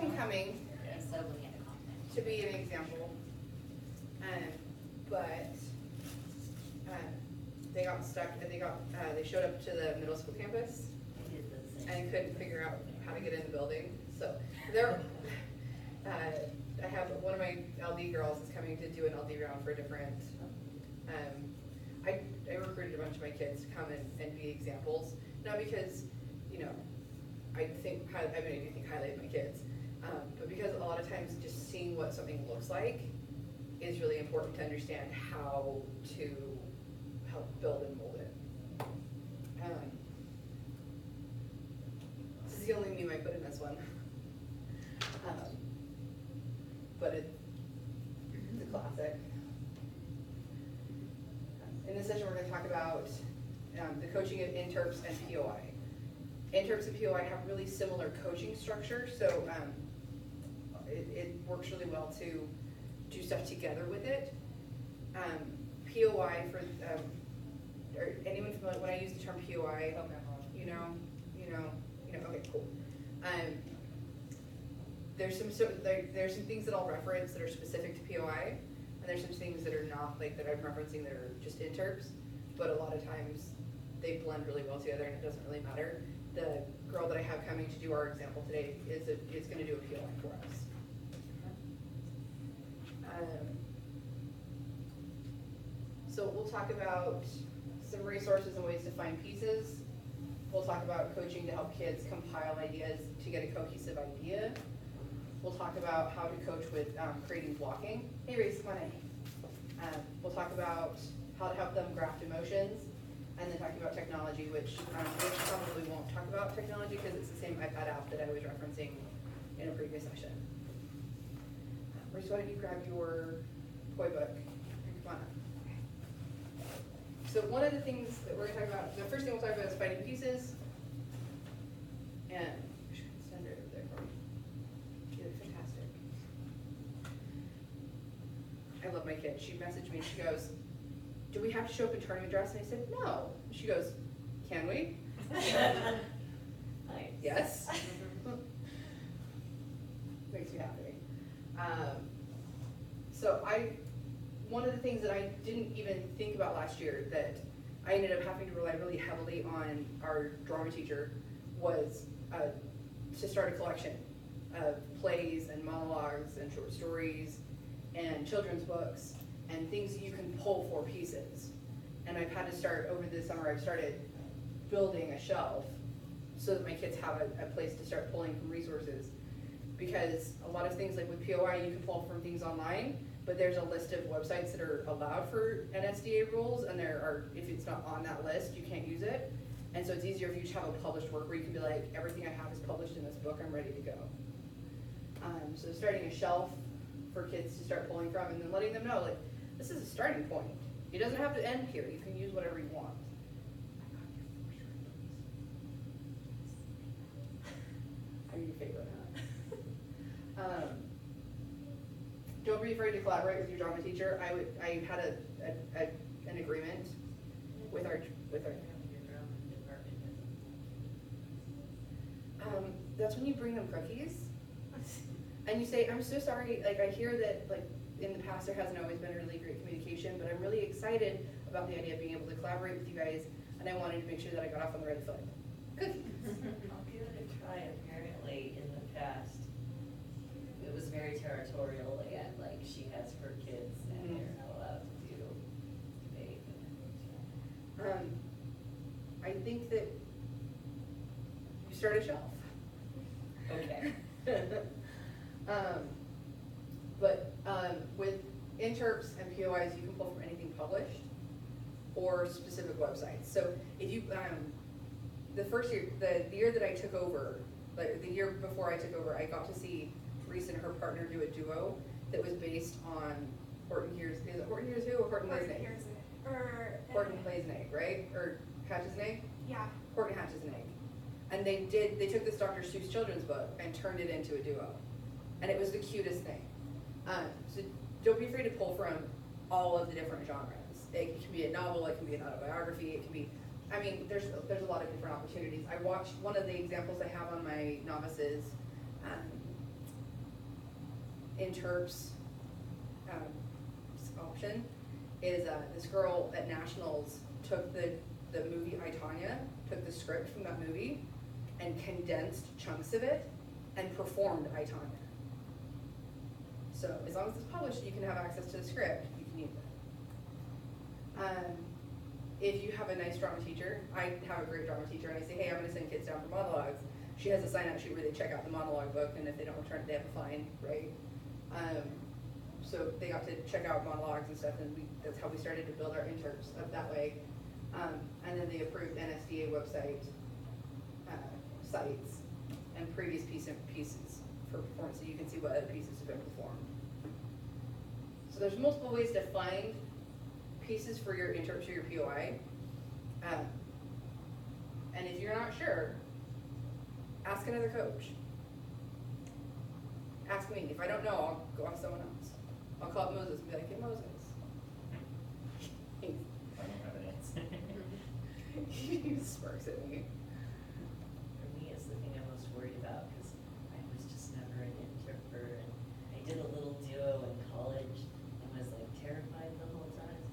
them coming Instead of looking at the content. to be an example, but they got stuck, and they showed up to the middle school campus I did the same. and couldn't figure out how to get in the building. So I have one of my LD girls is coming to do an LD round for a different, I recruited a bunch of my kids to come and be examples, not because, I do think highly of my kids, but because a lot of times just seeing what something looks like is really important to understand how to help build and mold it. This is the only meme I put in this one. But it's a classic. In this session, we're going to talk about the coaching of Interps and POI. Interps and POI have really similar coaching structure, so it works really well to do stuff together with it. POI for or anyone familiar? When I use the term POI, okay, cool. There's some things that I'll reference that are specific to POI, and there's some things that are not, like that I'm referencing that are just interps, but a lot of times they blend really well together and it doesn't really matter. The girl that I have coming to do our example today is going to do a POI for us. So we'll talk about some resources and ways to find pieces. We'll talk about coaching to help kids compile ideas to get a cohesive idea. We'll talk about how to coach with creating blocking. Hey Reese, come on in. We'll talk about how to help them graft emotions, and then talking about technology, which probably won't talk about technology because it's the same iPad app that I was referencing in a previous session. Reese, why don't you grab your toy book and come on up. So one of the things that we're going to talk about, the first thing we'll talk about is finding pieces. And I should send it over there for me. She did fantastic. I love my kid. She messaged me, she goes, do we have to show up in tournament dress? And I said, no. She goes, can we? Nice. Yes. Makes me happy. One of the things that I didn't even think about last year that I ended up having to rely really heavily on our drama teacher was to start a collection of plays and monologues and short stories and children's books and things that you can pull for pieces. And I've had to start, over the summer, I've started building a shelf so that my kids have a place to start pulling from resources. Because a lot of things, like with POI, you can pull from things online, but there's a list of websites that are allowed for NSDA rules, and if it's not on that list, you can't use it. And so it's easier if you just have a published work where you can be like, everything I have is published in this book, I'm ready to go. So starting a shelf for kids to start pulling from, and then letting them know, like, this is a starting point. It doesn't have to end here. You can use whatever you want. I need your favorite, huh? Don't be afraid to collaborate with your drama teacher. I had an agreement with our that's when you bring them cookies and you say, I'm so sorry, like I hear that like in the past there hasn't always been a really great communication, but I'm really excited about the idea of being able to collaborate with you guys, and I wanted to make sure that I got off on the right foot. Cookies. I'll give it a try. Apparently in the past it was very territorial, and like she has her kids and they're not allowed to do debate. I think that you start a shelf. Okay. With Interps and POIs, you can pull from anything published or specific websites. So if you, the first year, the year that I took over, like the year before I took over, I got to see Reese and her partner do a duo that was based on Horton Hears, is it Horton Hears Who or Horton Lays an Egg? Horton Lays an Egg, right? Or Hatches an Egg? Yeah. Horton Hatches an Egg. And they took this Dr. Seuss children's book and turned it into a duo. And it was the cutest thing. So don't be afraid to pull from all of the different genres. It can be a novel, it can be an autobiography, it can be, I mean, there's a lot of different opportunities. I watched one of the examples I have on my novices Interp's option is this girl at Nationals took the movie I, Tonya, took the script from that movie and condensed chunks of it and performed I, Tonya. So as long as it's published, you can have access to the script, you can use it. If you have a nice drama teacher, I have a great drama teacher, and I say, hey, I'm gonna send kids down for monologues. She has a sign-out sheet where they check out the monologue book, and if they don't return it, they have a fine, right? So they got to check out monologues and stuff, and that's how we started to build our interps up that way. And then they approved NSDA website sites and previous pieces for performance, so you can see what other pieces have been performed. So there's multiple ways to find pieces for your interps or your POI. And if you're not sure, ask another coach. Ask me. If I don't know, I'll go ask someone else. I'll call up Moses and be like, hey, Moses. I don't have an answer. He smirks at me. For me, it's the thing I'm most worried about, because I was just never an interpreter, and I did a little duo in college and was like terrified the whole time.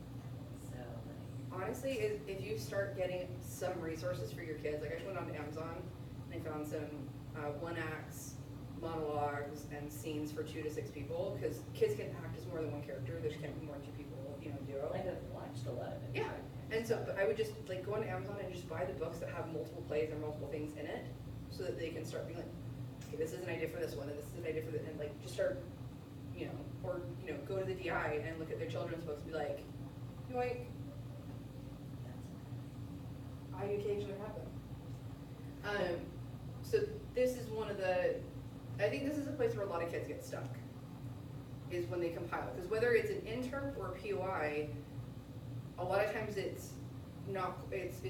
So like. Honestly, if you start getting some resources for your kids, like I just went on to Amazon and I found some one-acts, monologues, and scenes for 2 to 6 people, because kids can act as more than one character. There can't be more than 2 people, duo. Like I've watched a lot of it. Yeah, and so but I would just like go on Amazon and just buy the books that have multiple plays or multiple things in it, so that they can start being like, okay, this is an idea for this one, and this is an idea for that, and like just start, or go to the DI and look at their children's books and be like, yoink. I occasionally have them. So this is one of I think this is a place where a lot of kids get stuck, is when they compile. Because whether it's an interp or a POI, a lot of times it's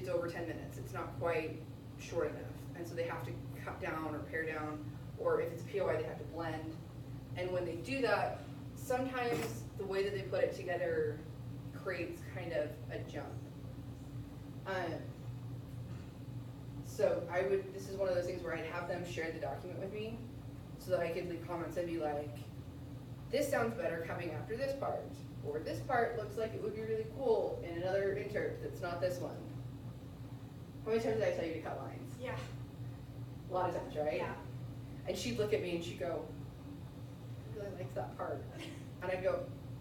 over 10 minutes. It's not quite short enough. And so they have to cut down or pare down, or if it's a POI, they have to blend. And when they do that, sometimes the way that they put it together creates kind of a jump. So this is one of those things where I'd have them share the document with me so that I could leave comments and be like, this sounds better coming after this part, or this part looks like it would be really cool in another interp that's not this one. How many times did I tell you to cut lines? Yeah. A lot of times, right? Yeah. And she'd look at me and she'd go, I really like that part. And I'd go,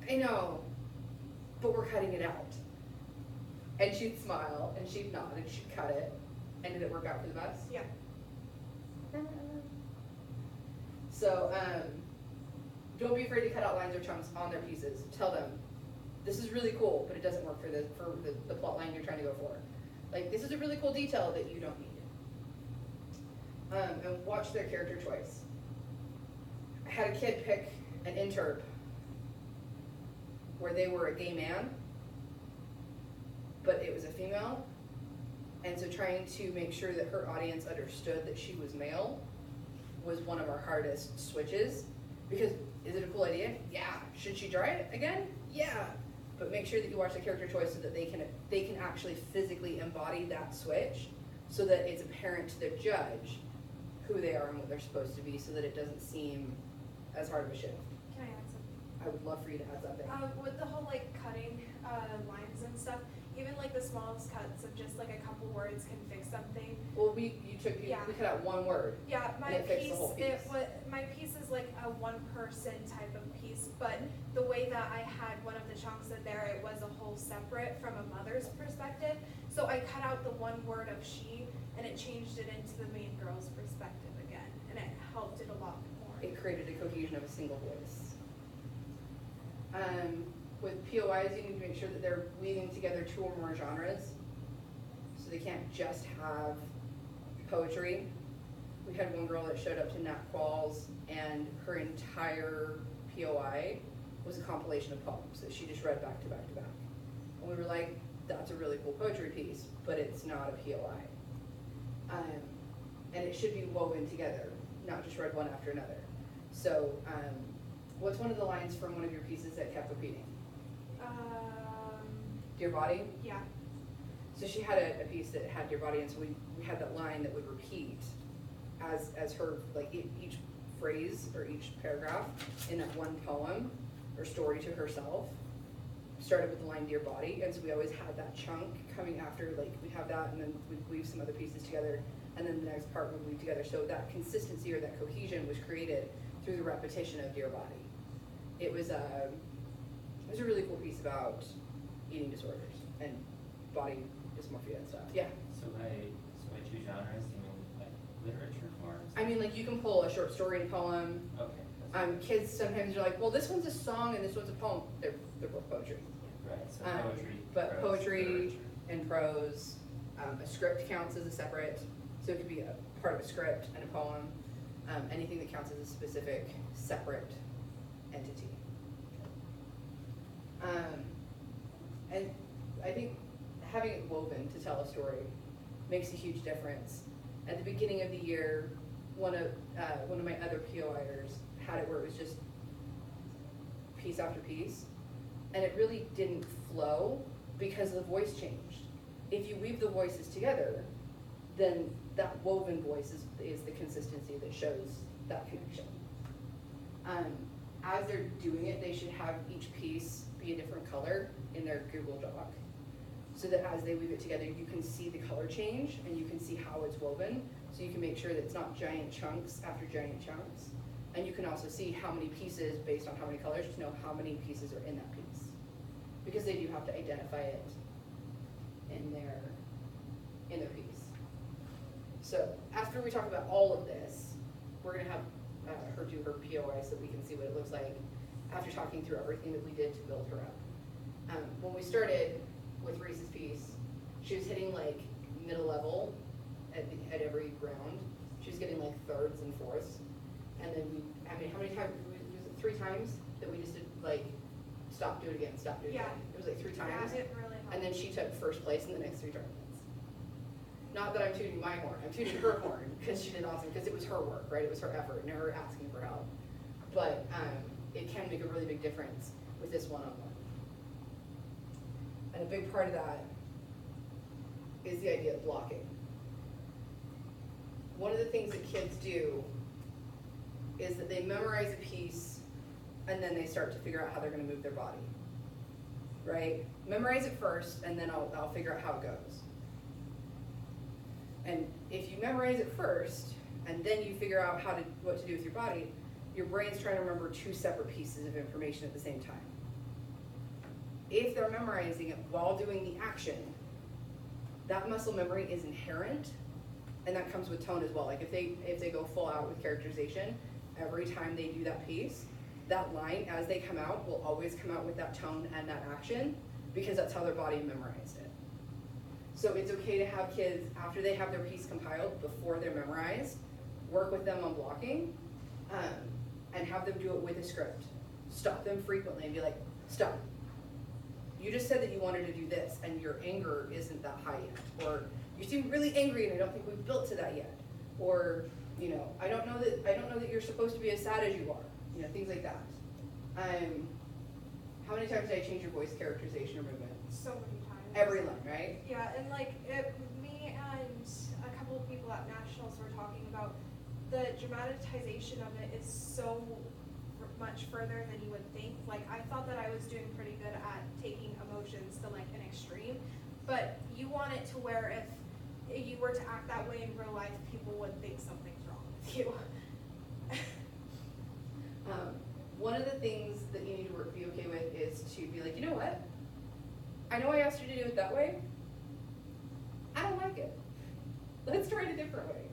I know, but we're cutting it out. And she'd smile and she'd nod and she'd cut it. And did it work out for the best? Yeah. So, don't be afraid to cut out lines or chunks on their pieces. Tell them, this is really cool, but it doesn't work for the plot line you're trying to go for. Like, this is a really cool detail that you don't need. And watch their character choice. I had a kid pick an interp where they were a gay man, but it was a female. And so trying to make sure that her audience understood that she was male was one of our hardest switches. Because, is it a cool idea? Yeah. Should she try it again? Yeah. But make sure that you watch the character choice so that they can actually physically embody that switch, so that it's apparent to the judge who they are and what they're supposed to be, so that it doesn't seem as hard of a shift. Can I add something? I would love for you to add something. With the whole cutting lines and stuff, even the smallest cuts of just a couple words can fix something. Well, we cut out one word. Yeah, my and it fixed piece, the whole piece. my piece is a one-person type of piece, but the way that I had one of the chunks in there, it was a whole separate from a mother's perspective. So I cut out the one word of she, and it changed it into the main girl's perspective again, and it helped it a lot more. It created a cohesion of a single voice. With POIs, you need to make sure that they're weaving together 2 or more genres. So they can't just have poetry. We had one girl that showed up to Nat Qualls, and her entire POI was a compilation of poems that she just read back to back to back. And we were like, that's a really cool poetry piece, but it's not a POI. And it should be woven together, not just read one after another. So, what's one of the lines from one of your pieces that kept repeating? Dear Body? Yeah. So she had a piece that had Dear Body, and so we had that line that would repeat as her, each phrase or each paragraph in that one poem or story to herself started with the line Dear Body, and so we always had that chunk coming after, like we have that and then we weave some other pieces together, and then the next part would weave together. So that consistency or that cohesion was created through the repetition of Dear Body. It was a really cool piece about eating disorders and body dysmorphia and stuff. Yeah. So by two genres, you mean like literature forms? I mean, like you can pull a short story and poem. Okay. Kids sometimes are like, well, this one's a song and this one's a poem. They're both poetry. Right, so poetry. But prose, poetry literature. and prose, a script counts as a separate, so it could be a part of a script and a poem. Anything that counts as a specific separate entity. And I think having it woven to tell a story makes a huge difference. At the beginning of the year, one of my other POIers had it where it was just piece after piece, and it really didn't flow because the voice changed. If you weave the voices together, then that woven voice is the consistency that shows that connection. As they're doing it, they should have each piece be a different color in their Google Doc, so that as they weave it together, you can see the color change and you can see how it's woven, so you can make sure that it's not giant chunks after giant chunks. And you can also see how many pieces, based on how many colors, to know how many pieces are in that piece. Because they do have to identify it in their piece. So after we talk about all of this, we're gonna have her do her POI so we can see what it looks like after talking through everything that we did to build her up. When we started with Reese's piece, she was hitting like middle level at every round. She was getting like thirds and fourths. And then how many times, was it 3 times that we just did like, stop, do it again, stop, do it again? It was like 3 times. Yeah, it really helped. And then she took first place in the next 3 tournaments. Not that I'm tooting my horn, I'm tooting her horn, because she did awesome, because it was her work, right? It was her effort and her asking for help. But it can make a really big difference with this one-on-one. And a big part of that is the idea of blocking. One of the things that kids do is that they memorize a piece and then they start to figure out how they're gonna move their body, right? Memorize it first and then I'll figure out how it goes. And if you memorize it first and then you figure out what to do with your body, your brain's trying to remember 2 separate pieces of information at the same time. If they're memorizing it while doing the action, that muscle memory is inherent, and that comes with tone as well. Like if they go full out with characterization, every time they do that piece, that line, as they come out, will always come out with that tone and that action, because that's how their body memorized it. So it's okay to have kids, after they have their piece compiled, before they're memorized, work with them on blocking, and have them do it with a script. Stop them frequently and be like, stop. You just said that you wanted to do this, and your anger isn't that high yet. Or you seem really angry and I don't think we've built to that yet. Or, you know, I don't know that you're supposed to be as sad as you are. You know, things like that. How many times did I change your voice characterization or movement? So many times. Every line, right? Yeah, and like me and a couple of people at Nationals were talking about the dramatization of it is so much further than you would think. Like I thought that I was doing pretty good at taking emotions to like an extreme, but you want it to where if you were to act that way in real life, people would think something's wrong with you. One of the things that you need to be okay with is to be like, you know what? I know I asked you to do it that way. I don't like it. Let's try it a different way.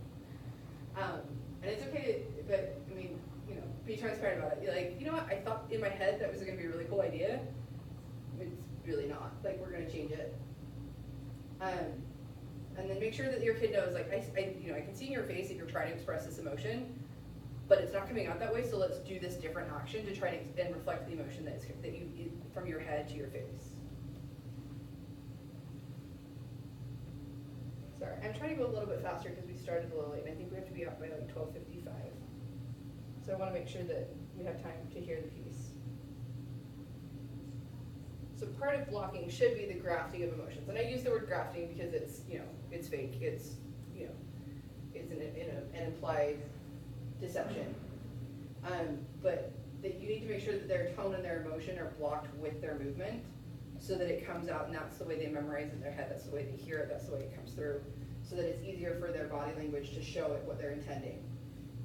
And it's okay to, but I mean, you know, be transparent about it. You're like, you know what? I thought in my head that was going to be a really cool idea. It's really not. Like, we're going to change it. And then make sure that your kid knows, like, I can see in your face that you're trying to express this emotion, but it's not coming out that way. So let's do this different action to try to and reflect the emotion that you from your head to your face. Sorry, I'm trying to go a little bit faster because we started a little late, and I think we have to be out by like 12:55. So I want to make sure that we have time to hear the piece. So part of blocking should be the grafting of emotions, and I use the word grafting because it's, you know, it's fake. It's, you know, it's an implied deception. But that you need to make sure that their tone and their emotion are blocked with their movement, so that it comes out, and that's the way they memorize in their head, that's the way they hear it, that's the way it comes through, so that it's easier for their body language to show it what they're intending.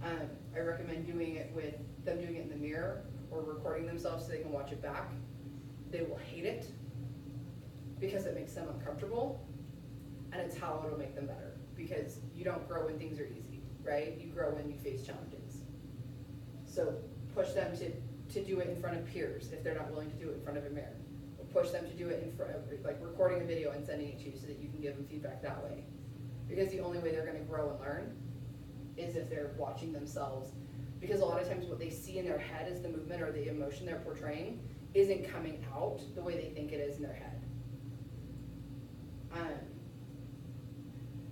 I recommend doing it with them doing it in the mirror or recording themselves so they can watch it back. They will hate it because it makes them uncomfortable, and it's how it'll make them better, because you don't grow when things are easy, right? You grow when you face challenges. So push them to do it in front of peers if they're not willing to do it in front of a mirror. Or push them to do it in front of, like, recording a video and sending it to you so that you can give them feedback that way. Because the only way they're gonna grow and learn is if they're watching themselves. Because a lot of times what they see in their head is the movement or the emotion they're portraying isn't coming out the way they think it is in their head.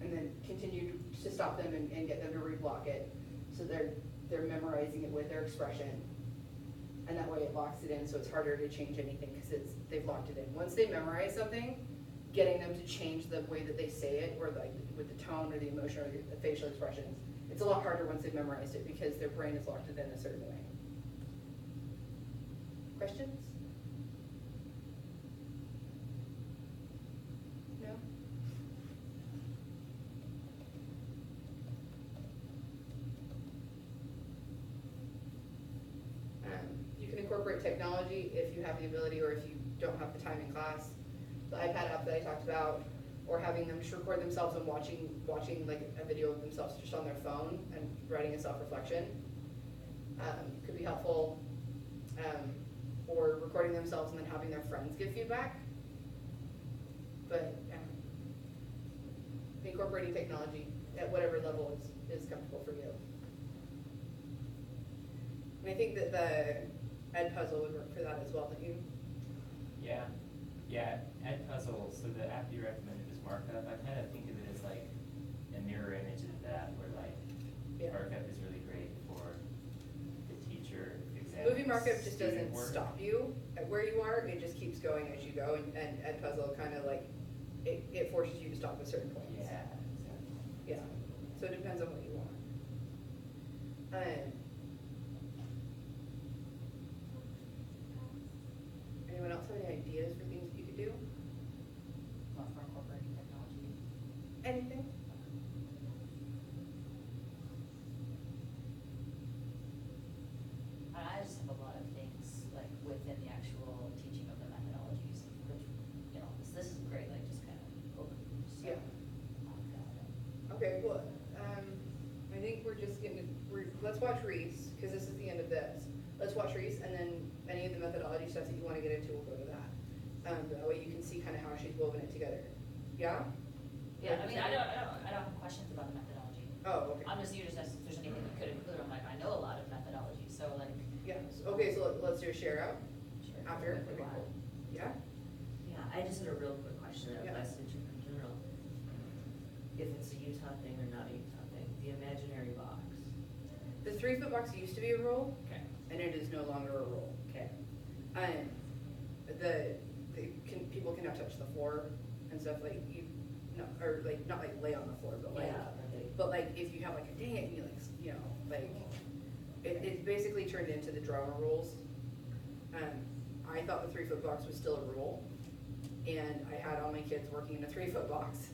And then continue to stop them and get them to reblock it, so they're memorizing it with their expression. And that way it locks it in, so it's harder to change anything because they've locked it in. Once they memorize something, getting them to change the way that they say it, or like with the tone or the emotion or the facial expressions, it's a lot harder once they've memorized it because their brain has locked it in a certain way. Questions? No? You can incorporate technology if you have the ability, or if you don't have the time in class. The iPad app that I talked about, or having them just record themselves and watching like a video of themselves just on their phone and writing a self-reflection could be helpful. Or recording themselves and then having their friends give feedback. But incorporating technology at whatever level is comfortable for you. And I think that the Ed Puzzle would work for that as well, don't you? Yeah, Ed Puzzle, so the app you recommended is Markup. I kind of think of it as like a mirror image of that, where like Markup is really great for the teacher exam. Movie Markup just doesn't work. stop you at where you are, it just keeps going as you go, and Ed Puzzle kind of like, it forces you to stop at certain points. Yeah, exactly. Yeah, so it depends on what you want. Anyone else have any ideas for things that you could do? Not for incorporating technology. Anything? I just have a lot of things, like, within the actual teaching of the methodologies, which, this is great, like, just kind of overview, so. Yeah. Got it. Okay, well, I think we're just let's watch Reese, because this is the end of this. Let's watch Reese, and then any of the methodology stuff that you want to get into, we'll go to that. That way you can see kind of how she's woven it together. Yeah? Yeah, I mean, I don't have questions about the methodology. Oh, okay. I'm just, you just asked if there's anything you could include, I'm like, I know a lot of methodology, so like. Yeah, okay, so let's do a share out Sure. after. Quick Okay, one. cool. Yeah? Yeah, I just had a real quick question Yeah. about licensure in general. If it's a Utah thing or not a Utah thing, the imaginary box. The 3-foot box used to be a rule, Okay. and it is no longer a rule. Okay. People cannot touch the floor and stuff, like, or like, not like lay on the floor, but like, Yeah, but like, if you have like a date and you like, like, it basically turned into the drama rules. I thought the 3-foot box was still a rule, and I had all my kids working in a 3-foot box,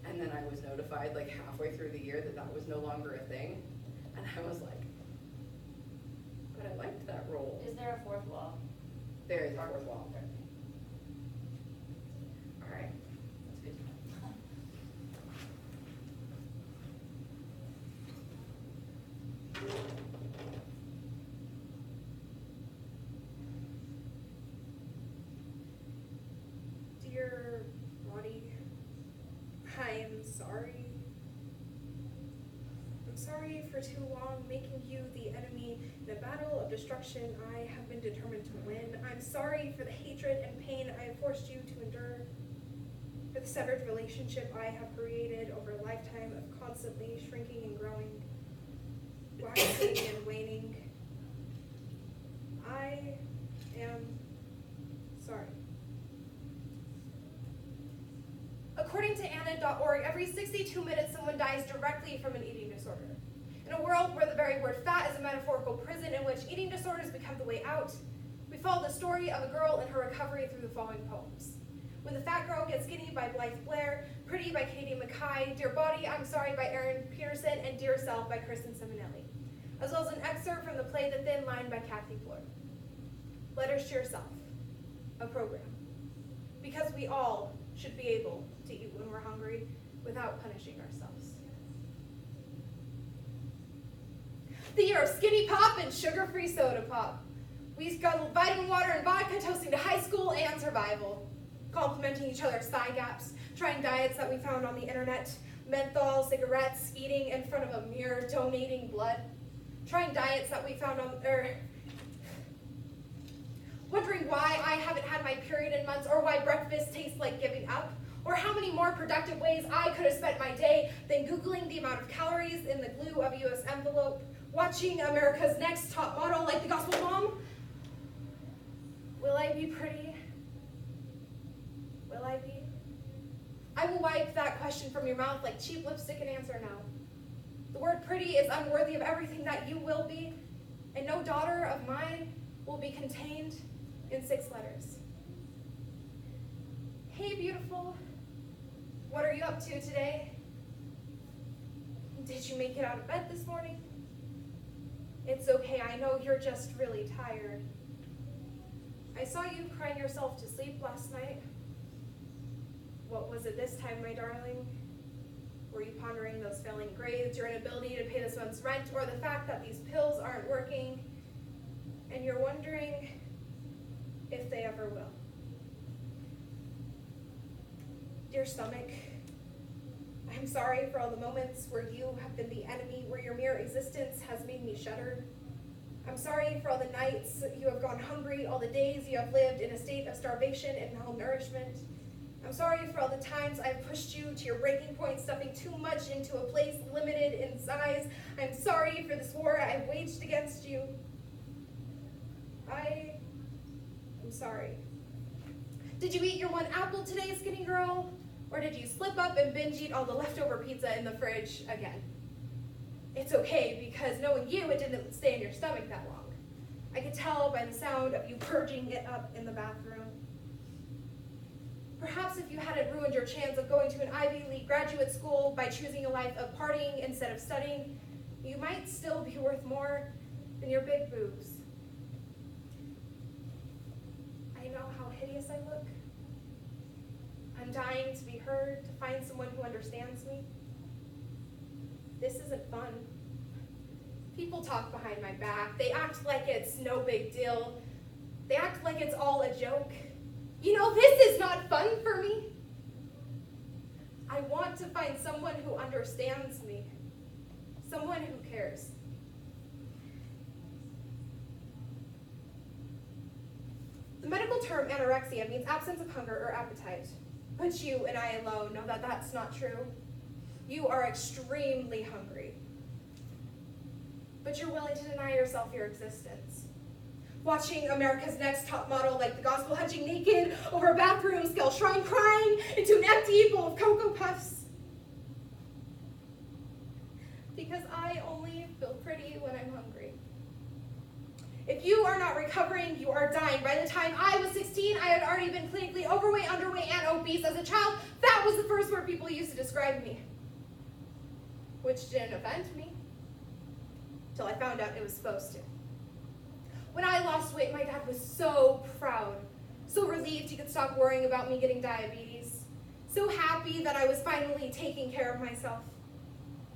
and then I was notified like halfway through the year that was no longer a thing, and I was like, but I liked that rule. Is there a fourth wall? There is a fourth wall. All right. That's good to know. Dear Roddy, I am sorry. I'm sorry for too long making you the enemy in a battle of destruction I have been determined to win. I'm sorry for the hatred and pain I have forced you to endure, for the severed relationship I have created over a lifetime of constantly shrinking and growing, waxing and waning. I am sorry. According to Anna.org, every 62 minutes someone dies directly from an eating disorder. In a world where the very word fat is a metaphorical prison in which much eating disorders become the way out, we follow the story of a girl and her recovery through the following poems. When the Fat Girl Gets Skinny by Blythe Blair, Pretty by Katie Mackay, Dear Body, I'm Sorry by Erin Peterson, and Dear Self by Kristen Simonelli, as well as an excerpt from the play The Thin Line by Kathy Floyd. Letters to Yourself, a program. Because we all should be able to eat when we're hungry without punishing ourselves. The year of skinny pop and sugar-free soda pop. We scuttled vitamin water and vodka, toasting to high school and survival, complimenting each other's thigh gaps, trying diets that we found on the internet, menthol, cigarettes, eating in front of a mirror, donating blood, trying diets that we found on, wondering why I haven't had my period in months, or why breakfast tastes like giving up, or how many more productive ways I could have spent my day than Googling the amount of calories in the glue of a US envelope, watching America's Next Top Model like the Gospel Mom. Will I be pretty? Will I be? I will wipe that question from your mouth like cheap lipstick and answer no. The word pretty is unworthy of everything that you will be, and no daughter of mine will be contained in 6 letters. Hey, beautiful. What are you up to today? Did you make it out of bed this morning? It's okay, I know you're just really tired. I saw you crying yourself to sleep last night. What was it this time, my darling? Were you pondering those failing grades, your inability to pay this month's rent, or the fact that these pills aren't working, and you're wondering if they ever will? Dear stomach, I'm sorry for all the moments where you have been the enemy, where your mere existence has made me shudder. I'm sorry for all the nights you have gone hungry, all the days you have lived in a state of starvation and malnourishment. I'm sorry for all the times I've pushed you to your breaking point, stuffing too much into a place limited in size. I'm sorry for this war I've waged against you. I am sorry. Did you eat your 1 apple today, skinny girl? Or did you slip up and binge eat all the leftover pizza in the fridge again? It's okay, because knowing you, it didn't stay in your stomach that long. I could tell by the sound of you purging it up in the bathroom. Perhaps if you hadn't ruined your chance of going to an Ivy League graduate school by choosing a life of partying instead of studying, you might still be worth more than your big boobs. I know how hideous I look. I'm dying to be heard, to find someone who understands me. This isn't fun. People talk behind my back. They act like it's no big deal. They act like it's all a joke. You know, this is not fun for me. I want to find someone who understands me, someone who cares. The medical term anorexia means absence of hunger or appetite. But you and I alone know that that's not true. You are extremely hungry. But you're willing to deny yourself your existence. Watching America's Next Top Model like the Gospel hunching naked over a bathroom scale shrine, crying into an empty bowl of Cocoa Puffs. Because I only feel pretty when I'm hungry. If you are not recovering, you are dying. By the time I was 16, I had already been clinically overweight, underweight, and obese. As a child, that was the first word people used to describe me. Which didn't offend me, till I found out it was supposed to. When I lost weight, my dad was so proud, so relieved he could stop worrying about me getting diabetes, so happy that I was finally taking care of myself.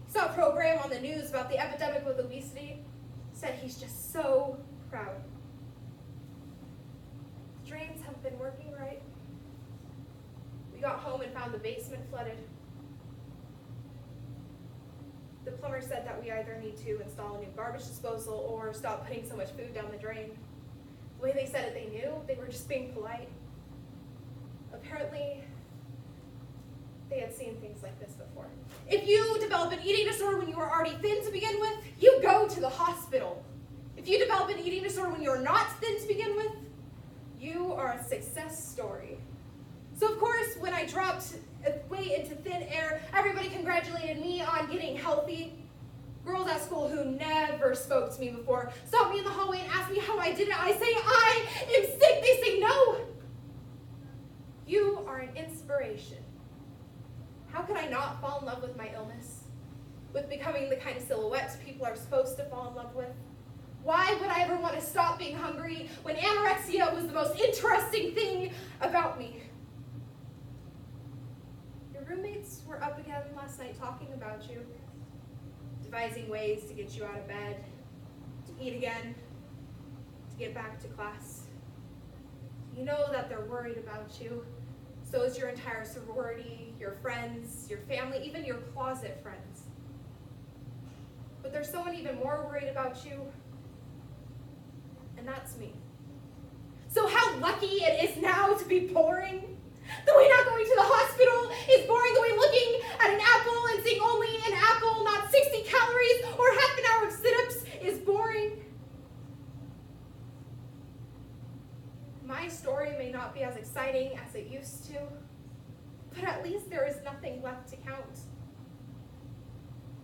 Saw a program on the news about the epidemic with obesity, said he's just so proud. The drains have been working right. We got home and found the basement flooded. The plumber said that we either need to install a new garbage disposal or stop putting so much food down the drain. The way they said it, they knew. They were just being polite. Apparently, they had seen things like this before. If you develop an eating disorder when you are already thin to begin with, you go to the hospital. If you develop an eating disorder when you're not thin to begin with, you are a success story. So of course, when I dropped weight into thin air, everybody congratulated me on getting healthy. Girls at school who never spoke to me before stop me in the hallway and ask me how I did it. I say, I am sick. They say, no. You are an inspiration. How could I not fall in love with my illness? With becoming the kind of silhouettes people are supposed to fall in love with? Why would I ever want to stop being hungry when anorexia was the most interesting thing about me? Your roommates were up again last night talking about you, devising ways to get you out of bed, to eat again, to get back to class. You know that they're worried about you. So is your entire sorority, your friends, your family, even your closet friends. But there's someone even more worried about you, and that's me. So how lucky it is now to be boring. The way not going to the hospital is boring. The way looking at an apple and seeing only an apple, not 60 calories or half an hour of sit-ups is boring. My story may not be as exciting as it used to, but at least there is nothing left to count.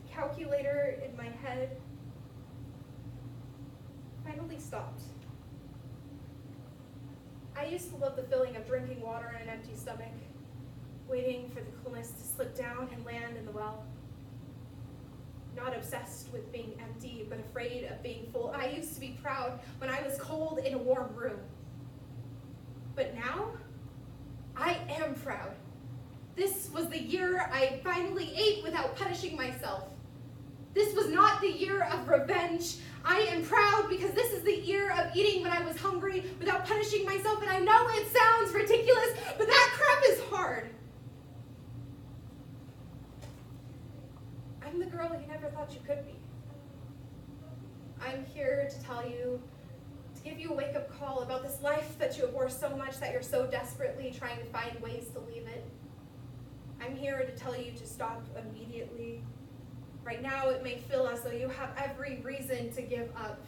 The calculator in my head finally stopped. I used to love the feeling of drinking water on an empty stomach, waiting for the coolness to slip down and land in the well. Not obsessed with being empty, but afraid of being full. I used to be proud when I was cold in a warm room. But now, I am proud. This was the year I finally ate without punishing myself. This was not the year of revenge. I am proud because this is the year of eating when I was hungry without punishing myself, and I know it sounds ridiculous, but that crap is hard. I'm the girl you never thought you could be. I'm here to tell you, to give you a wake-up call about this life that you abhor so much that you're so desperately trying to find ways to leave it. I'm here to tell you to stop immediately. Right now, it may feel as though you have every reason to give up.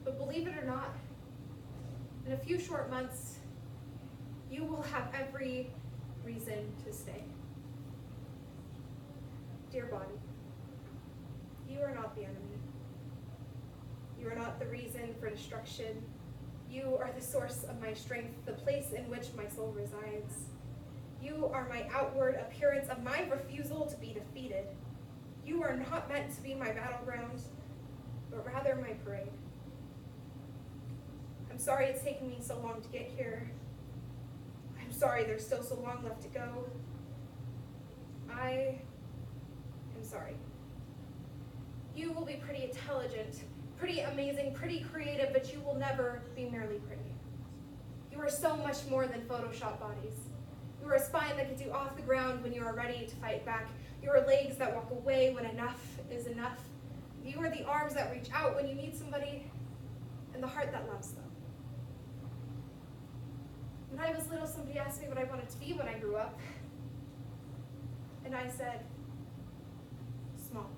But believe it or not, in a few short months, you will have every reason to stay. Dear body, you are not the enemy. You are not the reason for destruction. You are the source of my strength, the place in which my soul resides. You are my outward appearance of my refusal to be defeated. You are not meant to be my battleground, but rather my parade. I'm sorry it's taken me so long to get here. I'm sorry there's still so long left to go. I am sorry. You will be pretty intelligent, pretty amazing, pretty creative, but you will never be merely pretty. You are so much more than Photoshop bodies. You are a spine that gets you off the ground when you are ready to fight back. You are legs that walk away when enough is enough. You are the arms that reach out when you need somebody, and the heart that loves them. When I was little, somebody asked me what I wanted to be when I grew up. And I said, small.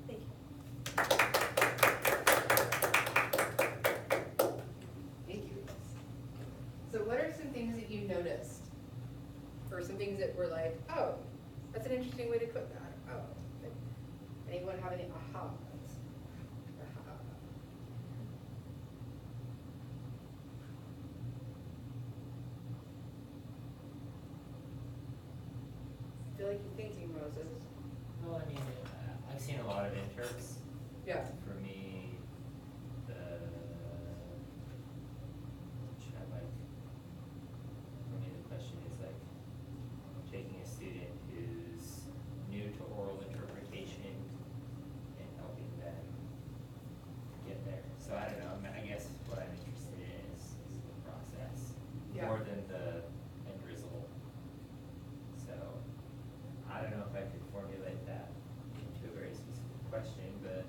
Thank you. Thank you. So what are some things that you noticed? Or some things that were like, oh, that's an interesting way to put that. Oh, anyone have any aha moments? Aha. I feel like you're thinking, Moses. Well, I mean, I've seen a lot of interps. Yeah. For me, the question is like taking a student who's new to oral interpretation and helping them get there. So I don't know, I guess what I'm interested in is the process Yeah. more than the end result. So I don't know if I could formulate that into a very specific question, but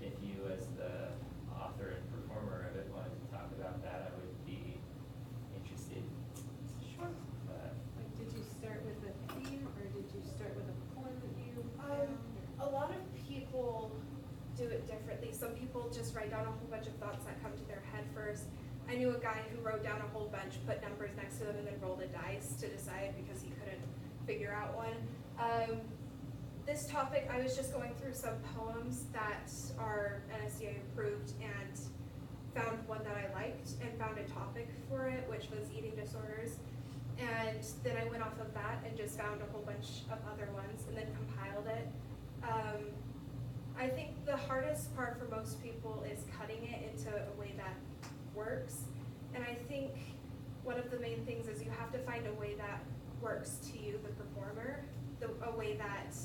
if you as the author and performer of it wanted to talk about that, I would be interested. Sure. But Like, did you start with a theme, or did you start with a poem that you A lot of people do it differently. Some people just write down a whole bunch of thoughts that come to their head first. I knew a guy who wrote down a whole bunch, put numbers next to them, and then rolled a dice to decide because he couldn't figure out one. this topic, I was just going through some poems that are NSDA approved and found one that I liked and found a topic for it, which was eating disorders. And then I went off of that and just found a whole bunch of other ones and then compiled it. I think the hardest part for most people is cutting it into a way that works. And I think one of the main things is you have to find a way that works to you, the performer, a way that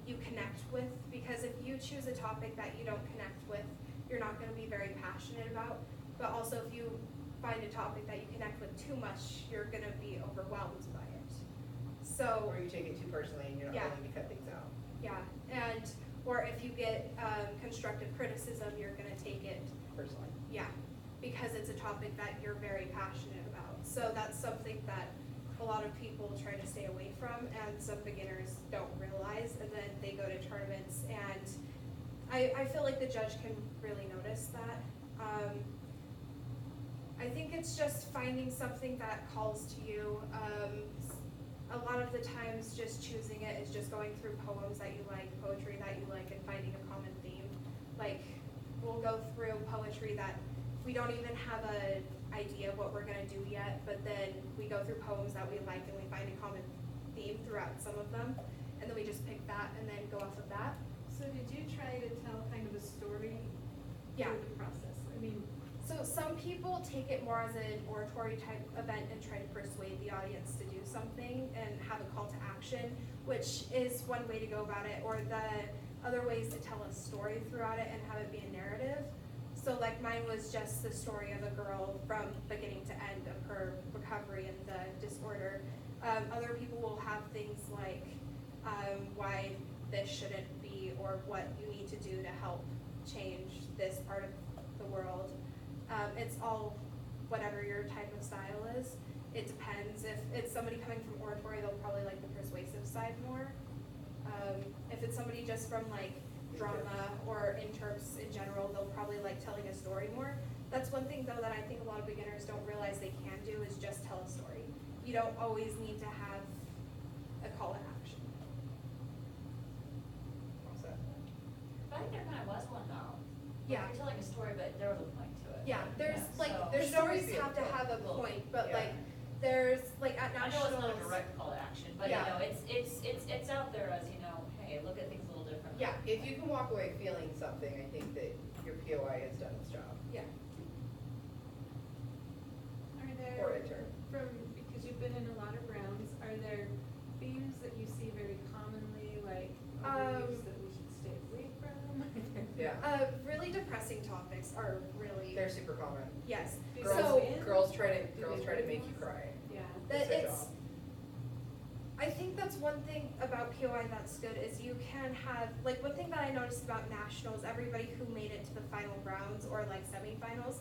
you connect with. Because if you choose a topic that you don't connect with, you're not going to be very passionate about. But also if you find a topic that you connect with too much, you're going to be overwhelmed by it. So, Or you take it too personally and you're not Yeah. willing to cut things out. yeah, and, or if you get constructive criticism, you're going to take it, Personally. yeah, because it's a topic that you're very passionate about. So that's something that a lot of people try to stay away from, and some beginners don't realize, and then they go to tournaments, and I feel like the judge can really notice that. I think it's just finding something that calls to you. A lot of the times just choosing it is just going through poems that you like, poetry that you like, and finding a common theme. Like, we'll go through poetry that we don't even have an idea of what we're gonna do yet, but then we go through poems that we like and we find a common theme throughout some of them, and then we just pick that and then go off of that. So did you try to tell kind of a story Yeah. through the process? I mean, So some people take it more as an oratory type event and try to persuade the audience to do something and have a call to action, which is one way to go about it. Or the other way is to tell a story throughout it and have it be a narrative. So like mine was just the story of a girl from beginning to end of her recovery and the disorder. Other people will have things like why this shouldn't be, or what you need to do to help change this part of the world. It's all whatever your type of style is. It depends. If it's somebody coming from oratory, they'll probably like the persuasive side more. If it's somebody just from like drama or interps in general, they'll probably like telling a story more. That's one thing though that I think a lot of beginners don't realize they can do is just tell a story. You don't always need to have a call to action. What's that? But I think there kind of was one though. Yeah. You're telling a story, but there was a point to it. Yeah, there's like, so- their There should always stories be a have to point. have a Well, point, but yeah. like, there's, like at I know nationals. it's not a direct call to action, but you Yeah. know, it's out there as, you know, hey, look at things a little differently. Yeah, If you can walk away feeling something, I think that your POI has done its job. yeah. are there? Or intern. From, because you've been in a lot of rounds, are there themes that you see very commonly, like overuse that we should stay away from? Yeah. Really depressing topics are really, They're super common. yes. Do Girls, they So, win? girls try Do to they make win you those? cry. Yeah. that It's their it's, job. I think that's one thing about POI that's good is you can have, like one thing that I noticed about nationals, everybody who made it to the final rounds or like semifinals,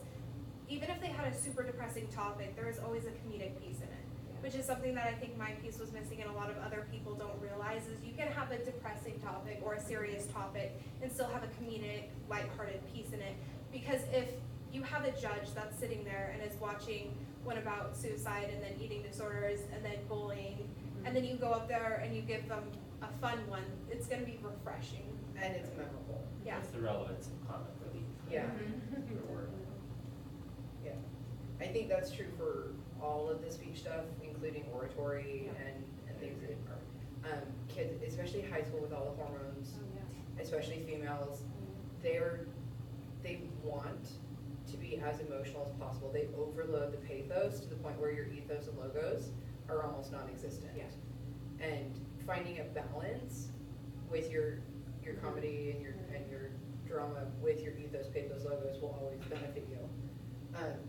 even if they had a super depressing topic, there was always a comedic piece in it. Which is something that I think my piece was missing and a lot of other people don't realize is you can have a depressing topic or a serious topic and still have a comedic, lighthearted piece in it. Because if you have a judge that's sitting there and is watching one about suicide and then eating disorders and then bullying, and then you go up there and you give them a fun one, it's gonna be refreshing. And it's memorable. Yeah. It's the relevance of comic relief. Yeah. Your word. Yeah. I think that's true for all of the speech stuff, including oratory Yeah. and things that are, kids, especially high school with all the hormones, Oh, yeah. especially females, they want to be as emotional as possible. They overload the pathos to the point where your ethos and logos are almost non-existent. Yeah. And finding a balance with your comedy and your drama with your ethos, pathos, logos will always benefit you.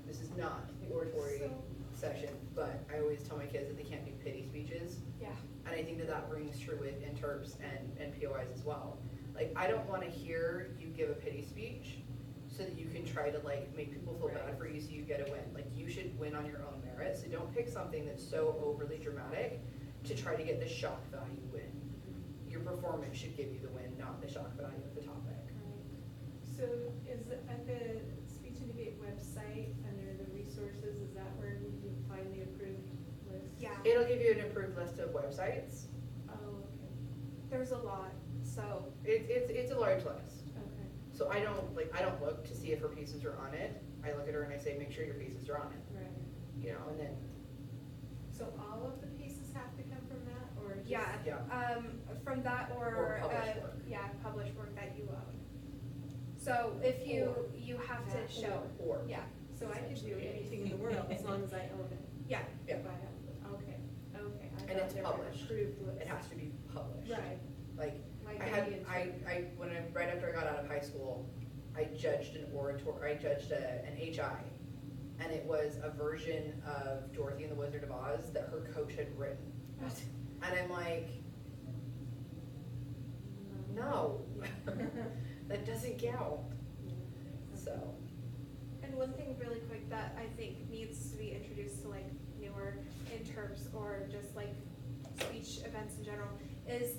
This is not the oratory So- session, but I always tell my kids that they can't do pity speeches. Yeah. And I think that rings true with interps and POIs as well. Like, I don't wanna hear you give a pity speech so that you can try to like make people feel bad Right. for you so you get a win. Like, you should win on your own merit, so don't pick something that's so overly dramatic to try to get the shock value win. Your performance should give you the win, not the shock value of the topic. So is it at the speech and debate website, under the resources, is that where you find the approved list? Yeah. It'll give you an approved list of websites. Oh, okay. There's a lot, so, It's a large list. Okay. So I don't look to see if her pieces are on it. I look at her and I say, make sure your pieces are on it, Right. you know, and then, So all of the pieces have to come from that, or just? yeah. Yeah. From that Or or, published work. yeah, published work that you own. So if you, Or. you have That to show, or. yeah, So I could do anything in the world as long as I own it. yeah. Yeah. If I have, okay. I And thought it's there were published. approved lists. It has to be published. Right. Like, Like I had, any right after I got out of high school, I judged an HI, and it was a version of Dorothy and the Wizard of Oz that her coach had written. And I'm like, no, that doesn't count, so. And one thing really quick that I think needs to be introduced to like newer interps or just like speech events in general is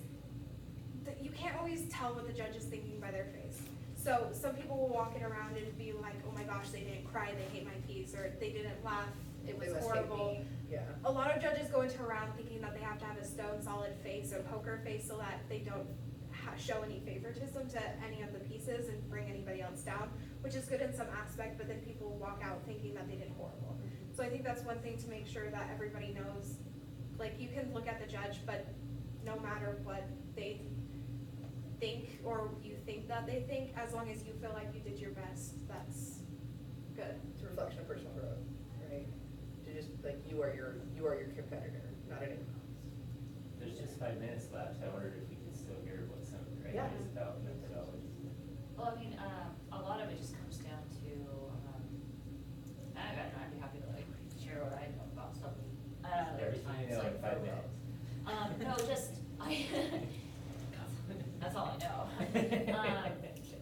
that you can't always tell what the judge is thinking by their face. So some people will walk it around and be like, oh my gosh, they didn't cry, they hate my piece, or they didn't laugh, it was They must hate horrible. me. Yeah. A lot of judges go into a round thinking that they have to have a stone solid face or poker face so that they don't show any favoritism to any of the pieces and bring anybody else down, which is good in some aspect, but then people walk out thinking that they did horrible. So I think that's one thing to make sure that everybody knows, like you can look at the judge, but no matter what they think or you think that they think, as long as you feel like you did your best, that's good. It's a reflection of personal growth, right? To just, like, you are your competitor, not anyone else. There's just 5 minutes left. I wondered if we could still hear what some of the Yeah. training is about methodology. Well, I mean, a lot of it just comes down to, I'd be happy to like share what I know about stuff. Everything you know in 5 minutes. No, just, that's all I know.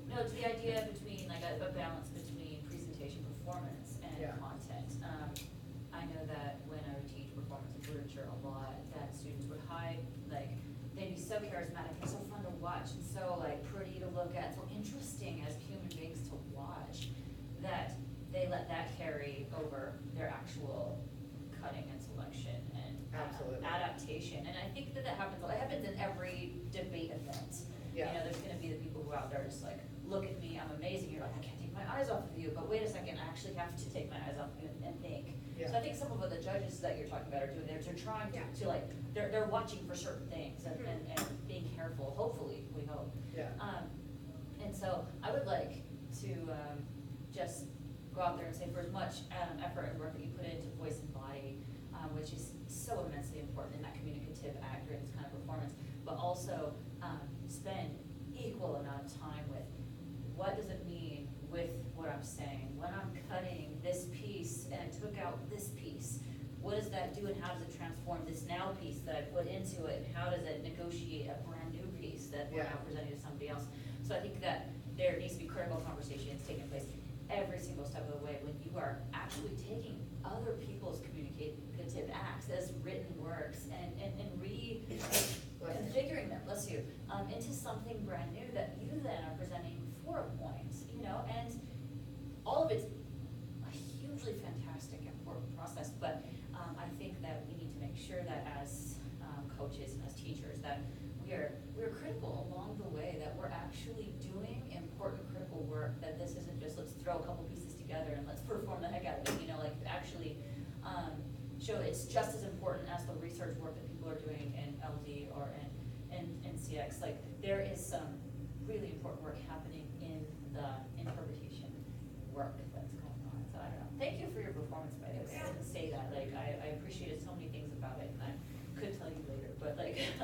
No, it's the idea between, like, a balance between presentation, performance, and Yeah. content. I know that when I would teach performance and literature a lot, that students would hide, like, they'd be so charismatic and so fun to watch, and so, like, pretty to look at, so interesting as human beings to watch, that they let that carry over their actual cutting and selection and Absolutely. adaptation. And I think that happens in every debate event. Yeah. You know, there's gonna be the people who are out there just like, look at me, I'm amazing, you're like, I can't take my eyes off of you, but wait a second, I actually have to take my eyes off of you and think. Yeah. So I think some of what the judges that you're talking about are doing, they're trying Yeah. to like, they're watching for certain things and being careful, hopefully, we hope. Yeah. And so I would like to, just go out there and say for as much, effort and work that you put into voice and body, which is so immensely important in that communicative, accurate kind of performance, but also, spend equal amount of time with what does it mean with what I'm saying? When I'm cutting this piece and I took out this piece, what does that do and how does it transform this now piece that I put into it? And how does it negotiate a brand new piece that we're Yeah. now presenting to somebody else? So I think that there needs to be critical conversations taking place every single step of the way when you are actually taking other people's communicative acts as written works and reconfiguring them, bless you, into something brand new that you then are presenting for a point, you know, and all of it's a hugely fantastic, important process, but I think that we need to make sure that as coaches and as teachers that we're critical along the way, that we're actually doing important critical work, that this isn't just let's throw a couple pieces together and let's perform the heck out of it, you know, like actually show it's just as important as the research work that people are doing in LD or in CX. Like there is some really important work happening in the interpretation work that's going on. So I don't know. Thank you for your performance, by the way. I didn't say that. Like I appreciated so many things about it, and I could tell you later. But like, I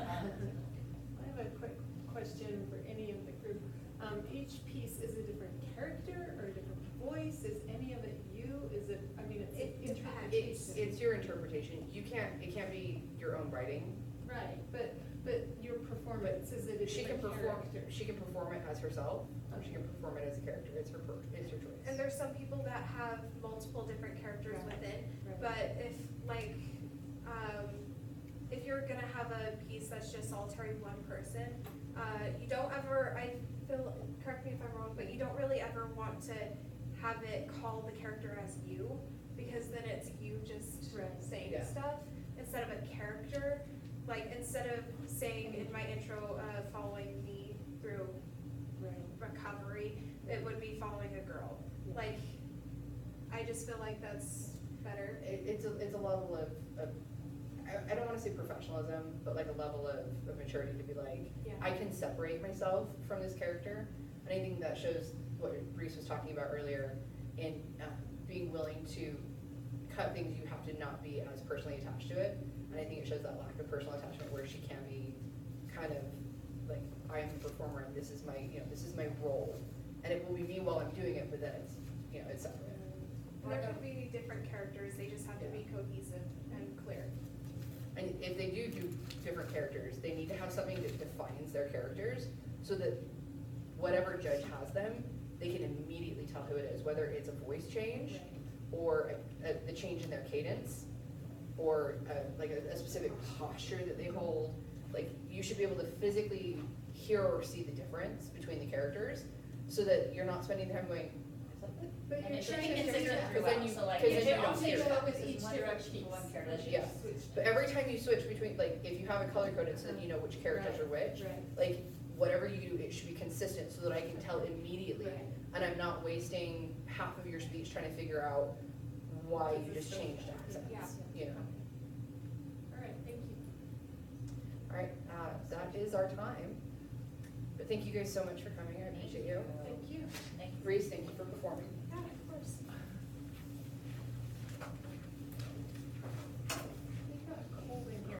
have a quick question for any of the group. Each piece is a different character or a different voice? Is any of it you? Is it, I mean, it's interpretation. It's your interpretation. It can't be your own writing. Right, but your performance, is it a She can different perform, character? she can perform it as herself, or she can perform it as a character. It's her choice. And there's some people that have multiple different characters Right. within, Right. but if like, if you're gonna have a piece that's just solitary one person, you don't ever, I feel, correct me if I'm wrong, but you don't really ever want to have it call the character as you, because then it's you just Right. saying Yeah. stuff instead of a character. Like, instead of saying in my intro, following me through Right. recovery, it would be following a girl. Like, I just feel like that's better. It's a level of I don't wanna say professionalism, but like a level of maturity to be like, Yeah. I can separate myself from this character. And I think that shows what Reese was talking about earlier in being willing to cut things you have to not be as personally attached to it. And I think it shows that lack of personal attachment where she can be kind of like, I am the performer and this is my, this is my role. And it will be me while I'm doing it, but then it's, it's separate. There could be different characters, they just have to be cohesive and clear. And if they do different characters, they need to have something that defines their characters so that whatever judge has them, they can immediately tell who it is, whether it's a voice change or the change in their cadence or like a specific posture that they hold. Like, you should be able to physically hear or see the difference between the characters so that you're not spending time going, but And you're it should trying be to consistent because then throughout, you, so like, because if then it you don't also hear goes that. with each different piece. One character. Yeah, but every time you switch between, like, if you have it color coded so that you know which characters are which, like, whatever you do, it should be consistent so that I can tell immediately. Right. And I'm not wasting half of your speech trying to figure out why you just changed accents, Yeah. All right, thank you. All right, that is our time. But thank you guys so much for coming, I appreciate you. Thank you. Thank you. Reese, thank you for performing. Yeah.